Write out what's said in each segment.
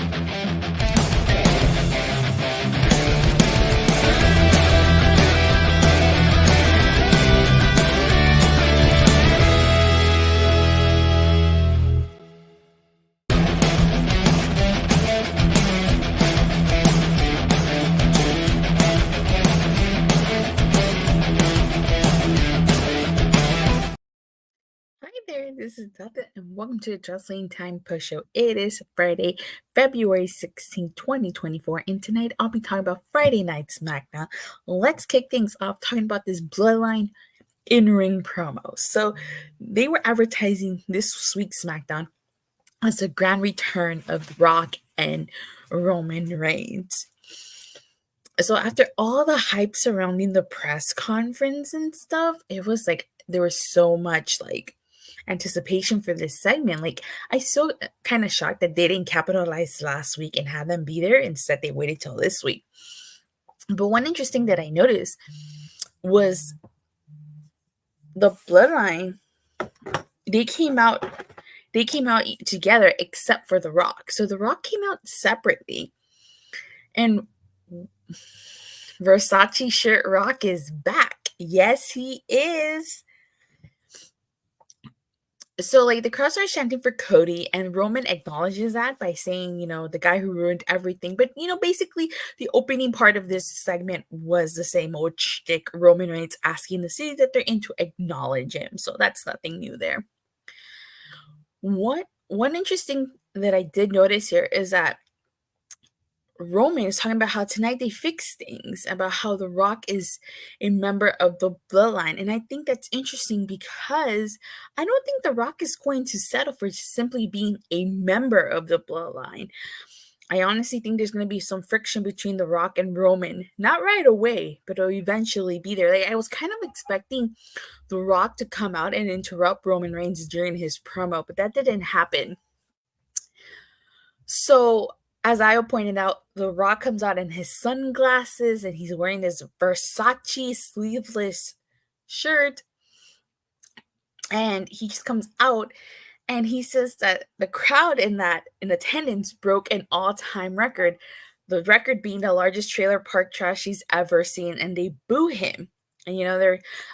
Hi there, this is Datila, and welcome to the Wrestling Time Push Show. It is Friday, February 16th, 2024, and tonight I'll be talking about Friday Night SmackDown. Let's kick things off talking about this Bloodline in-ring promo. So, they were advertising this week's SmackDown as the grand return of The Rock and Roman Reigns. So, after all the hype surrounding the press conference and stuff, it was like there was so much anticipation for this segment. Like, I so kind of shocked that they didn't capitalize last week and have them be there. Instead, they waited till this week. But one interesting that I noticed was the Bloodline. They came out together except for The Rock. So The Rock came out separately. And Versace shirt Rock is back. Yes, he is. So, the crowd starts chanting for Cody, and Roman acknowledges that by saying, the guy who ruined everything. But, basically, the opening part of this segment was the same old shtick. Roman Reigns asking the city that they're in to acknowledge him. So, that's nothing new there. One interesting that I did notice here is that Roman is talking about how tonight they fix things, about how The Rock is a member of the Bloodline. And I think that's interesting because I don't think The Rock is going to settle for simply being a member of the Bloodline. I honestly think there's going to be some friction between The Rock and Roman. Not right away, but it'll eventually be there. I was kind of expecting The Rock to come out and interrupt Roman Reigns during his promo, but that didn't happen. So, as I pointed out, The Rock comes out in his sunglasses and he's wearing this Versace sleeveless shirt. And he just comes out and he says that the crowd in attendance broke an all-time record. The record being the largest trailer park trash he's ever seen, and they boo him. And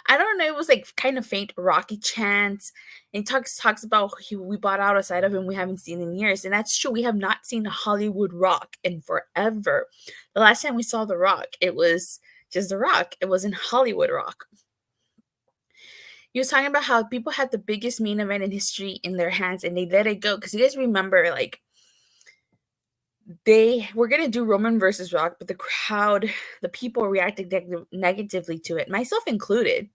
I don't know, it was kind of faint Rocky chants. And he talks about we bought out a side of him we haven't seen in years. And that's true. We have not seen a Hollywood Rock in forever. The last time we saw The Rock, it was just The Rock. It wasn't Hollywood Rock. He was talking about how people had the biggest main event in history in their hands and they let it go. Because you guys remember, they were going to do Roman versus Rock, but the crowd, the people reacted negatively to it, myself included.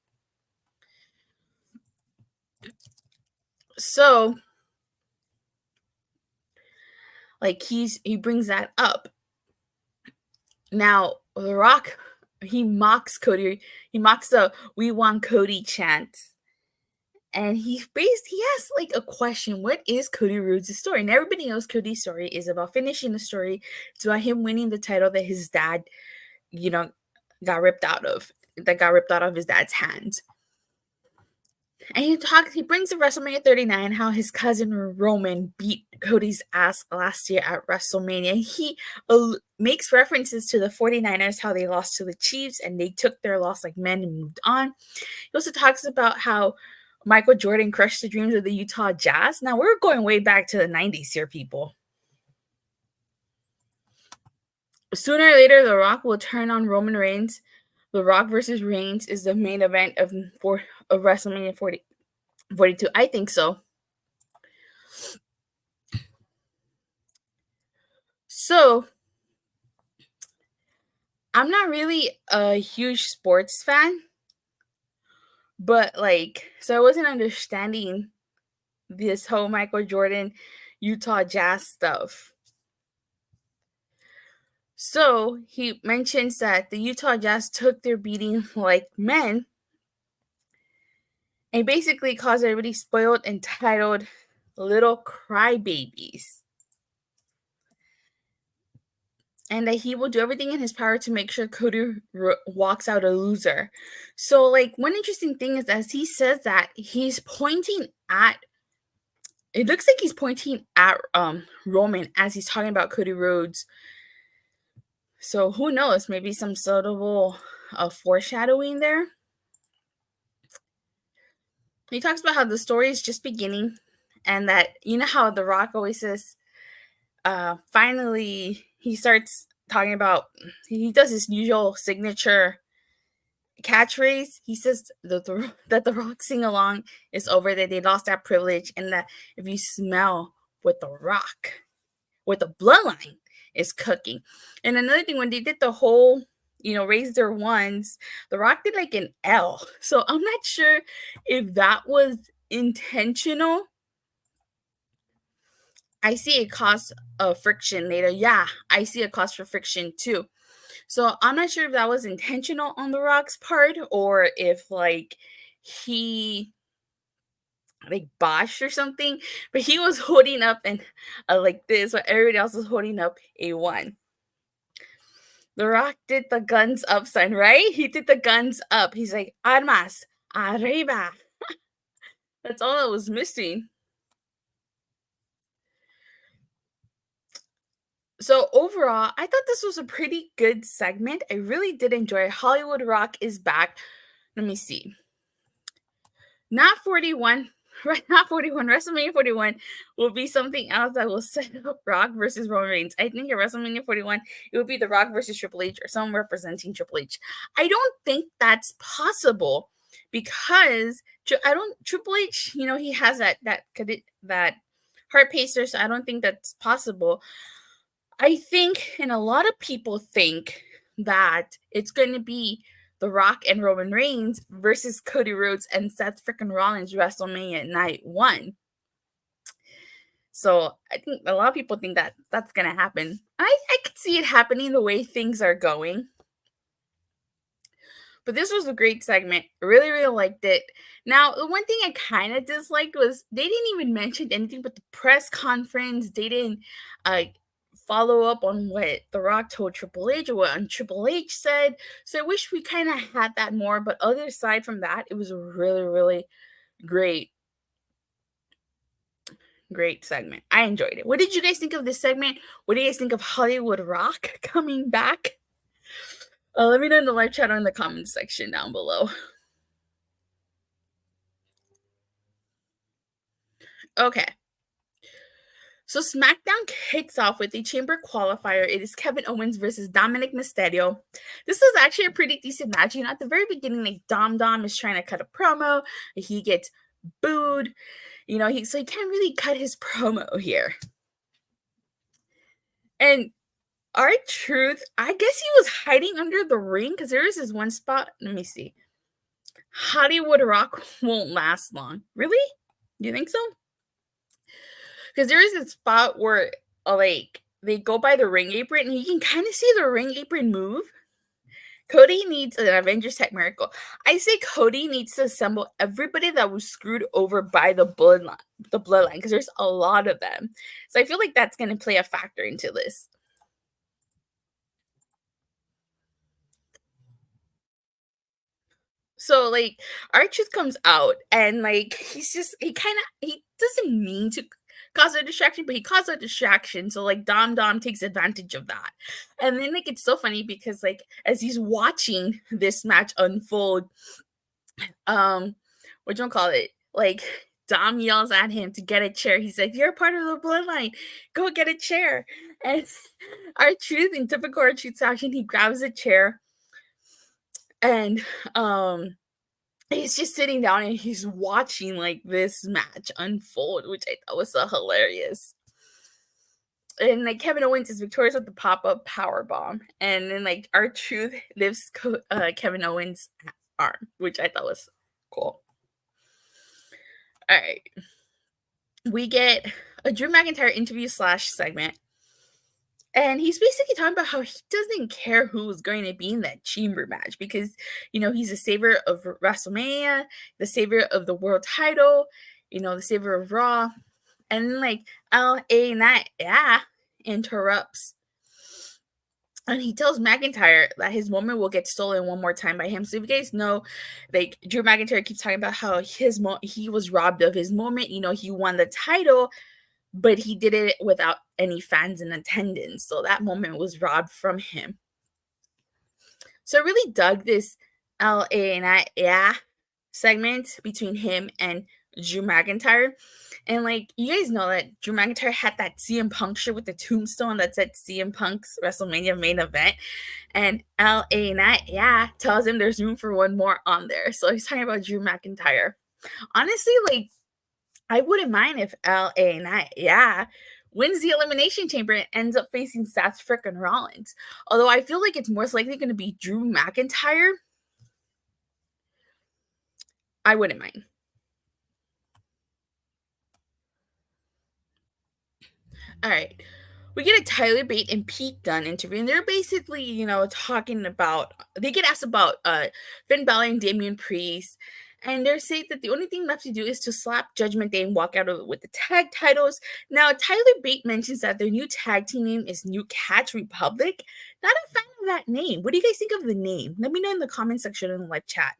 So, he brings that up. Now, The Rock, he mocks Cody. He mocks the "We want Cody" chants. And he has a question. What is Cody Rhodes' story? And everybody knows Cody's story is about finishing the story. It's about him winning the title that his dad, got ripped out of his dad's hands. And he brings up WrestleMania 39, how his cousin Roman beat Cody's ass last year at WrestleMania. He makes references to the 49ers, how they lost to the Chiefs, and they took their loss like men and moved on. He also talks about how Michael Jordan crushed the dreams of the Utah Jazz. Now, we're going way back to the 90s here, people. Sooner or later, The Rock will turn on Roman Reigns. The Rock versus Reigns is the main event of WrestleMania 42. I think so. So, I'm not really a huge sports fan. But so I wasn't understanding this whole Michael Jordan Utah Jazz stuff. So he mentions that the Utah Jazz took their beating like men and basically caused everybody spoiled, entitled little crybabies. And that he will do everything in his power to make sure Cody walks out a loser. So, one interesting thing is, as he says that, he's pointing at It looks like he's pointing at Roman as he's talking about Cody Rhodes. So who knows? Maybe some subtle foreshadowing there. He talks about how the story is just beginning, and that, you know how The Rock always says, finally he starts talking about, he does his usual signature catchphrase. He says that the Rock sing along is over, that they lost that privilege, and that if you smell what the Rock, what the Bloodline is cooking. And another thing, when they did the whole, raise their ones, the Rock did like an L. So I'm not sure if that was intentional. I see a cause of friction later. Yeah, I see a cause for friction too. So I'm not sure if that was intentional on The Rock's part, or if like he like botched or something. But he was holding up and like this, while everybody else was holding up a one. The Rock did the guns up sign, right? He did the guns up. He's like, armas, arriba. That's all that was missing. So overall, I thought this was a pretty good segment. I really did enjoy it. Hollywood Rock is back. Let me see. Not 41. Right, not 41. WrestleMania 41 will be something else that will set up Rock versus Roman Reigns. I think at WrestleMania 41, it would be The Rock versus Triple H, or someone representing Triple H. I don't think that's possible, because Triple H, he has that heart pacer, so I don't think that's possible. I think, and a lot of people think, that it's going to be The Rock and Roman Reigns versus Cody Rhodes and Seth freaking Rollins WrestleMania Night 1. So I think a lot of people think that that's going to happen. I could see it happening the way things are going. But this was a great segment. Really, really liked it. Now, the one thing I kind of disliked was they didn't even mention anything but the press conference. They didn't follow up on what The Rock told Triple H or what Triple H said. So I wish we kind of had that more. But other aside from that, it was a really, really great segment. I enjoyed it. What did you guys think of this segment? What do you guys think of Hollywood Rock coming back? Let me know in the live chat or in the comments section down below. Okay. So SmackDown kicks off with a chamber qualifier. It is Kevin Owens versus Dominik Mysterio. This is actually a pretty decent match. At the very beginning, like Dom is trying to cut a promo. He gets booed. So he can't really cut his promo here. And R-Truth, I guess he was hiding under the ring, because there is this one spot. Let me see. Hollywood Rock won't last long. Really? You think so? Because there is a spot where like they go by the ring apron and you can kind of see the ring apron move. Cody needs an Avengers Tech Miracle. I say Cody needs to assemble everybody that was screwed over by the Bloodline, because there's a lot of them. So I feel like that's going to play a factor into this. So like R-Truth comes out and like he doesn't mean to cause a distraction, but he caused a distraction. So like Dom takes advantage of that. And then like it's so funny because like as he's watching this match unfold, it? Like Dom yells at him to get a chair. He's like, "You're part of the Bloodline. Go get a chair." And R-Truth, in typical R-Truth fashion, he grabs a chair and he's just sitting down and he's watching like this match unfold, which I thought was so hilarious. And like Kevin Owens is victorious with the pop-up power bomb, and then like R-Truth lifts Kevin Owens' arm, which I thought was cool. All right, we get a Drew McIntyre interview / segment. And he's basically talking about how he doesn't care who's going to be in that chamber match because, he's a savior of WrestleMania, the savior of the world title, the savior of Raw. And then, like, LA Knight, interrupts. And he tells McIntyre that his moment will get stolen one more time by him. So if you guys know, like Drew McIntyre keeps talking about how he was robbed of his moment. He won the title, but he did it without any fans in attendance. So that moment was robbed from him. So I really dug this LA and segment between him and Drew McIntyre. And like you guys know that Drew McIntyre had that CM Punk shirt with the tombstone that said CM Punk's WrestleMania main event. And LA Knight, tells him there's room for one more on there. So he's talking about Drew McIntyre. Honestly, like I wouldn't mind if LA Knight, wins the Elimination Chamber and ends up facing Seth frickin' Rollins. Although I feel like it's most likely going to be Drew McIntyre. I wouldn't mind. All right. We get a Tyler Bate and Pete Dunne interview, and they're basically, talking about, they get asked about Finn Balor and Damian Priest, and they're saying that the only thing left to do is to slap Judgment Day and walk out of it with the tag titles. Now, Tyler Bate mentions that their new tag team name is New Catch Republic. Not a fan of that name. What do you guys think of the name? Let me know in the comment section in the live chat.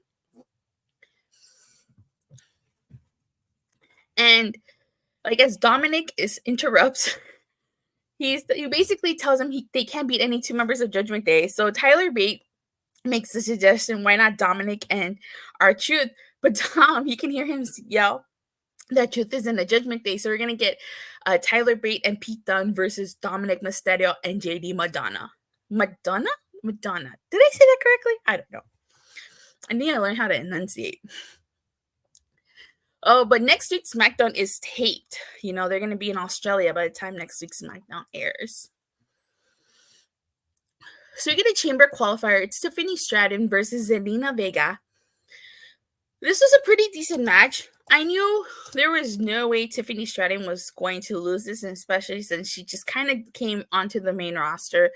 And like as Dominik interrupts, he basically tells him they can't beat any two members of Judgment Day. So Tyler Bate makes the suggestion, why not Dominik and R-Truth? But Tom, you can hear him yell that Truth is in the Judgment Day. So we're going to get Tyler Bate and Pete Dunne versus Dominik Mysterio and JD Madonna. Madonna? Did I say that correctly? I don't know. I need to learn how to enunciate. Oh, but next week's SmackDown is taped. They're going to be in Australia by the time next week's SmackDown airs. So we get a chamber qualifier. It's Tiffany Stratton versus Zelina Vega. This was a pretty decent match. I knew there was no way Tiffany Stratton was going to lose this, and especially since she just kind of came onto the main roster.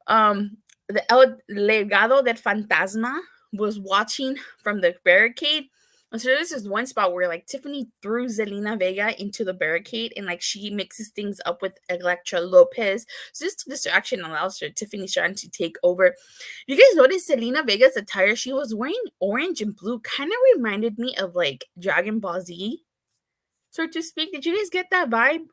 The El Legado del Fantasma was watching from the barricade. And so this is one spot where like Tiffany threw Zelina Vega into the barricade, and like she mixes things up with Elektra Lopez. So this distraction allows for Tiffany Stratton to take over. You guys notice Zelina Vega's attire? She was wearing orange and blue. Kind of reminded me of like Dragon Ball Z, so to speak. Did you guys get that vibe?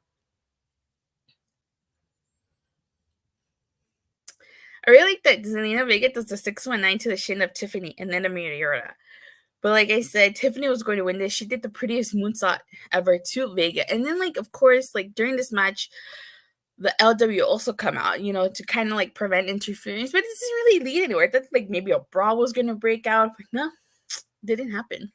I really like that Zelina Vega does the 619 to the shin of Tiffany and then a Miriora. But like I said, Tiffany was going to win this. She did the prettiest moonsault ever to Vega. And then, like, of course, like during this match, the LW also come out, to kind of like prevent interference. But it doesn't really lead anywhere. I thought like maybe a brawl was going to break out. But no, didn't happen.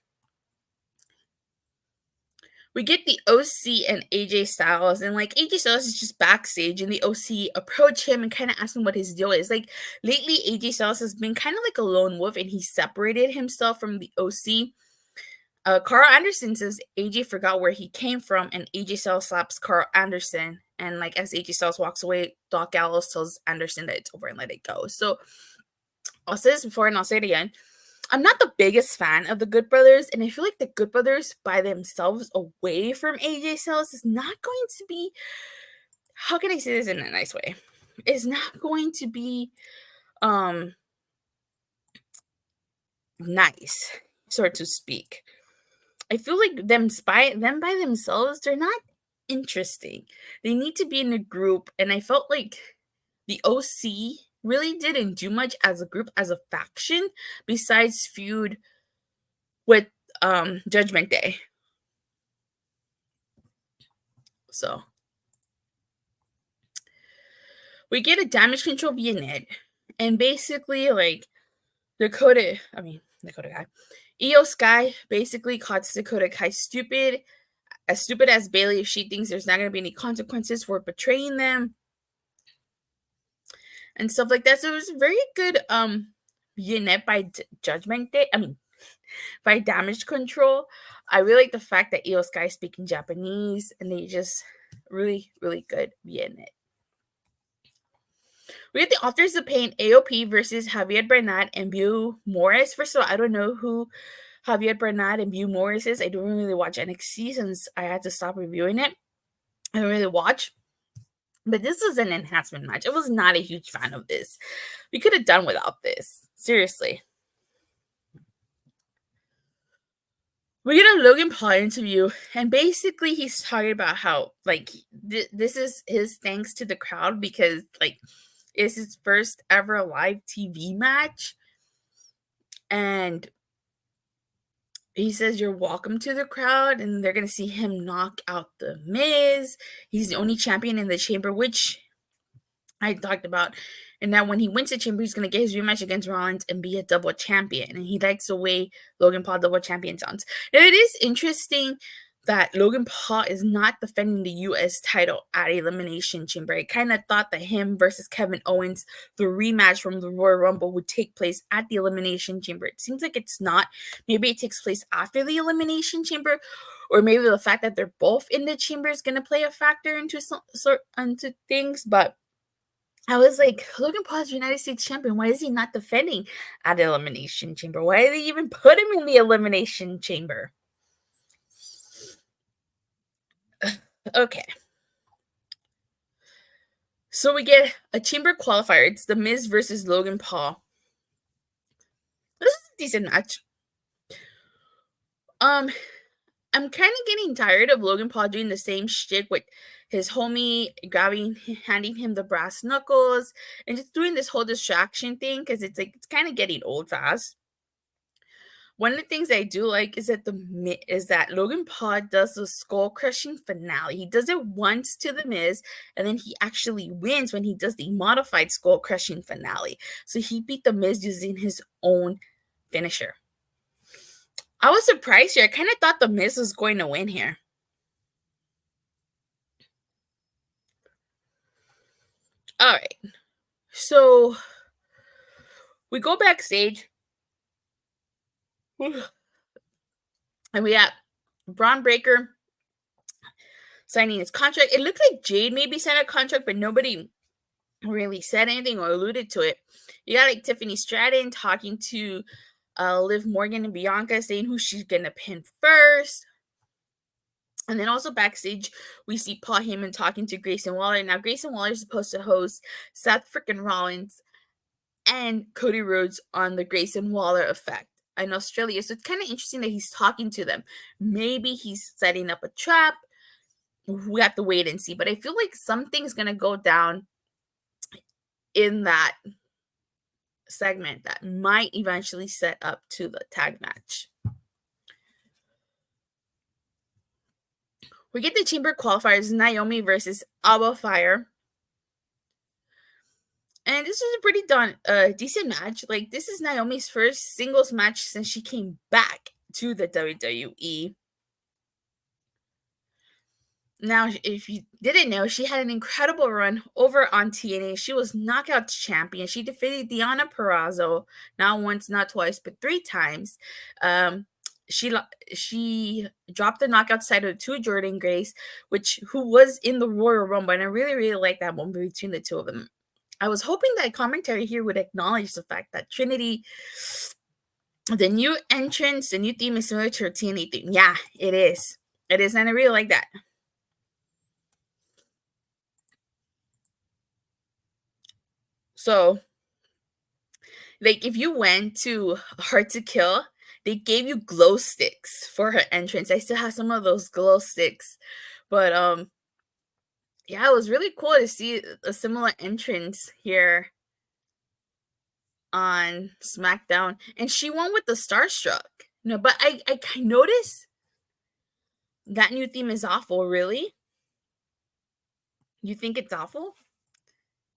We get the OC and AJ Styles, and like AJ Styles is just backstage, and the OC approach him and kind of ask him what his deal is. Like lately, AJ Styles has been kind of like a lone wolf, and he separated himself from the OC. Carl Anderson says AJ forgot where he came from, and AJ Styles slaps Carl Anderson. And like as AJ Styles walks away, Doc Gallows tells Anderson that it's over and let it go. So I'll say this before and I'll say it again. I'm not the biggest fan of the Good Brothers, and I feel like the Good Brothers by themselves away from AJ Styles is not going to be, how can I say this in a nice way? It's not going to be nice, so to speak. I feel like them by themselves, they're not interesting. They need to be in a group, and I felt like the OC really didn't do much as a group, as a faction, besides feud with Judgment Day. So we get a damage control vignette, and basically like Dakota Kai. Io Sky basically calls Dakota Kai stupid as Bayley if she thinks there's not going to be any consequences for betraying them and stuff like that. So it was a very good vignette by Judgment Day. By Damage Control. I really like the fact that Io Sky is speaking Japanese, and they just really, really good vignette. We get the Authors of Pain AOP versus Javier Bernal and Beau Morris. First of all, I don't know who Javier Bernal and Beau Morris is. I don't really watch NXT since I had to stop reviewing it. I don't really watch. But this was an enhancement match. I was not a huge fan of this. We could have done without this. Seriously. We get a Logan Paul interview, and basically he's talking about how, like, this is his thanks to the crowd because, like, it's his first ever live TV match. And he says, "You're welcome to the crowd," and they're going to see him knock out The Miz. He's the only champion in the chamber, which I talked about, and that when he wins the chamber, he's going to get his rematch against Rollins and be a double champion. And he likes the way Logan Paul double champion sounds. Now, it is interesting that Logan Paul is not defending the U.S. title at Elimination Chamber. I kind of thought that him versus Kevin Owens, the rematch from the Royal Rumble, would take place at the Elimination Chamber. It seems like it's not. Maybe it takes place after the Elimination Chamber, or maybe the fact that they're both in the chamber is going to play a factor into things, but I was like, Logan Paul's United States champion. Why is he not defending at the Elimination Chamber? Why did they even put him in the Elimination Chamber? Okay. So we get a chamber qualifier. It's The Miz versus Logan Paul. This is a decent match. I'm kind of getting tired of Logan Paul doing the same shit with his homie handing him the brass knuckles, and just doing this whole distraction thing because it's kind of getting old fast. One of the things I do like is that Logan Paul does the skull crushing finale. He does it once to The Miz, and then he actually wins when he does the modified skull crushing finale. So he beat The Miz using his own finisher. I was surprised here. I kind of thought The Miz was going to win here. All right. So we go backstage. And we got Braun Breaker signing his contract. It looked like Jade maybe signed a contract, but nobody really said anything or alluded to it. You got like Tiffany Stratton talking to Liv Morgan and Bianca, saying who she's gonna pin first. And then also backstage, we see Paul Heyman talking to Grayson Waller. Now, Grayson Waller is supposed to host Seth freaking Rollins and Cody Rhodes on the Grayson Waller effect in Australia. So it's kind of interesting that he's talking to them. Maybe he's setting up a trap. We have to wait and see. But I feel like something's going to go down in that segment that might eventually set up to the tag match. We get the chamber qualifiers, Naomi versus Alba Fyre. And this was a pretty decent match. Like, this is Naomi's first singles match since she came back to the WWE. Now, if you didn't know, she had an incredible run over on TNA. She was knockout champion. She defeated Deonna Purrazzo, not once, not twice, but 3 times. She dropped the knockout title to Jordynne Grace, who was in the Royal Rumble, and I really, really like that one between the two of them. I was hoping that commentary here would acknowledge the fact that Trinity, the new entrance, the new theme is similar to her TNA theme. Yeah, it is. It is, and I really like that. So, like, if you went to Hard to Kill, they gave you glow sticks for her entrance. I still have some of those glow sticks. But, yeah, it was really cool to see a similar entrance here on SmackDown. And she won with the Starstruck. No, but I noticed that new theme is awful, really? You think it's awful?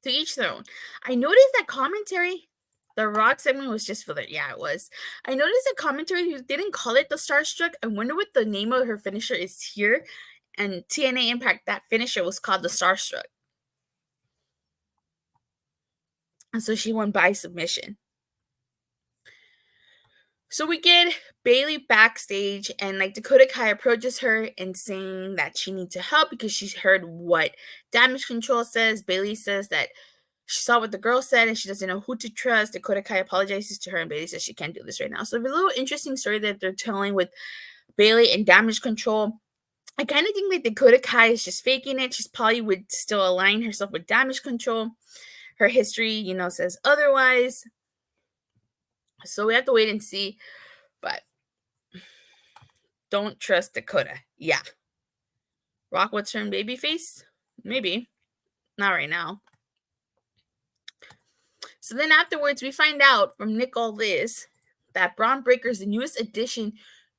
To each their own. I noticed that commentary, the Rock segment was just for the, yeah, it was. I noticed that commentary who didn't call it the Starstruck. I wonder what the name of her finisher is here. And TNA Impact, that finisher was called the Starstruck. And so she won by submission. So we get Bayley backstage, and like Dakota Kai approaches her and saying that she needs to help because she's heard what Damage Control says. Bayley says that she saw what the girl said and she doesn't know who to trust. Dakota Kai apologizes to her, and Bayley says she can't do this right now. So a little interesting story that they're telling with Bayley and Damage Control. I kind of think that Dakota Kai is just faking it. She's probably would still align herself with Damage Control. Her history, says otherwise. So we have to wait and see. But don't trust Dakota. Yeah. Rock will turn babyface? Maybe. Not right now. So then afterwards, we find out from Nick Aldis that Braun Breaker is the newest addition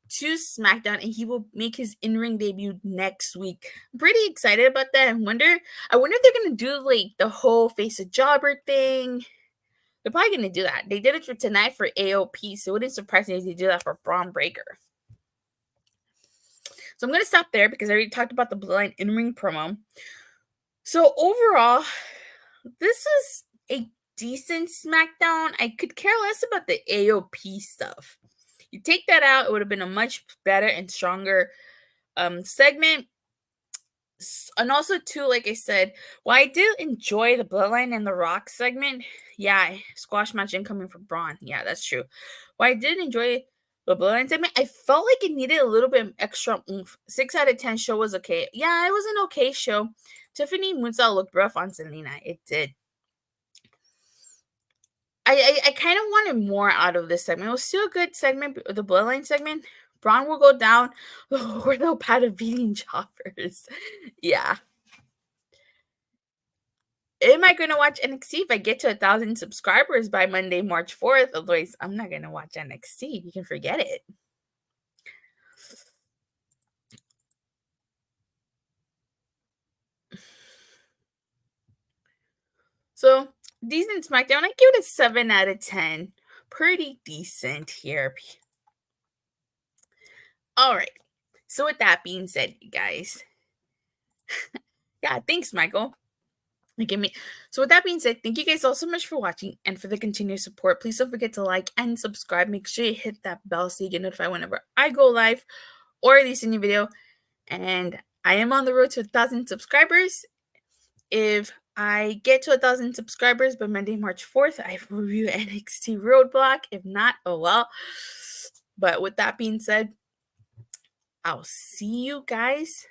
to SmackDown, and he will make his in-ring debut next week. I'm pretty excited about that. I wonder if they're gonna do like the whole face a jobber thing. They're probably gonna do that. They did it for tonight for AOP, so it wouldn't surprise me if they do that for Braun Breaker. So I'm gonna stop there because I already talked about the Bloodline in-ring promo. So overall, this is a decent SmackDown. I could care less about the AOP stuff. You take that out, it would have been a much better and stronger segment. And also, too, like I said, while I did enjoy the Bloodline and the Rock segment, yeah, squash match incoming for Braun. Yeah, that's true. While I did enjoy the Bloodline segment, I felt like it needed a little bit extra oomph. 6 out of 10 show was okay. Yeah, it was an okay show. Tiffany Moonsault looked rough on Zelina. It did. I kind of wanted more out of this segment. It was still a good segment, the Bloodline segment. Braun will go down with a pad of beating choppers. Yeah. Am I going to watch NXT if I get to 1,000 subscribers by Monday, March 4th? Otherwise, I'm not going to watch NXT. You can forget it. So, decent SmackDown. I give it a 7 out of 10. Pretty decent here. All right. So, with that being said, you guys. Yeah, thanks, Michael. So with that being said, thank you guys all so much for watching and for the continued support. Please don't forget to like and subscribe. Make sure you hit that bell so you get notified whenever I go live or release a new video. And I am on the road to 1,000 subscribers. If I get to 1,000 subscribers by Monday, March 4th, I will review NXT Roadblock. If not, oh well. But with that being said, I'll see you guys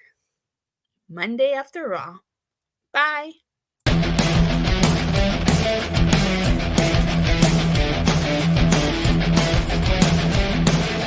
Monday after Raw. Bye.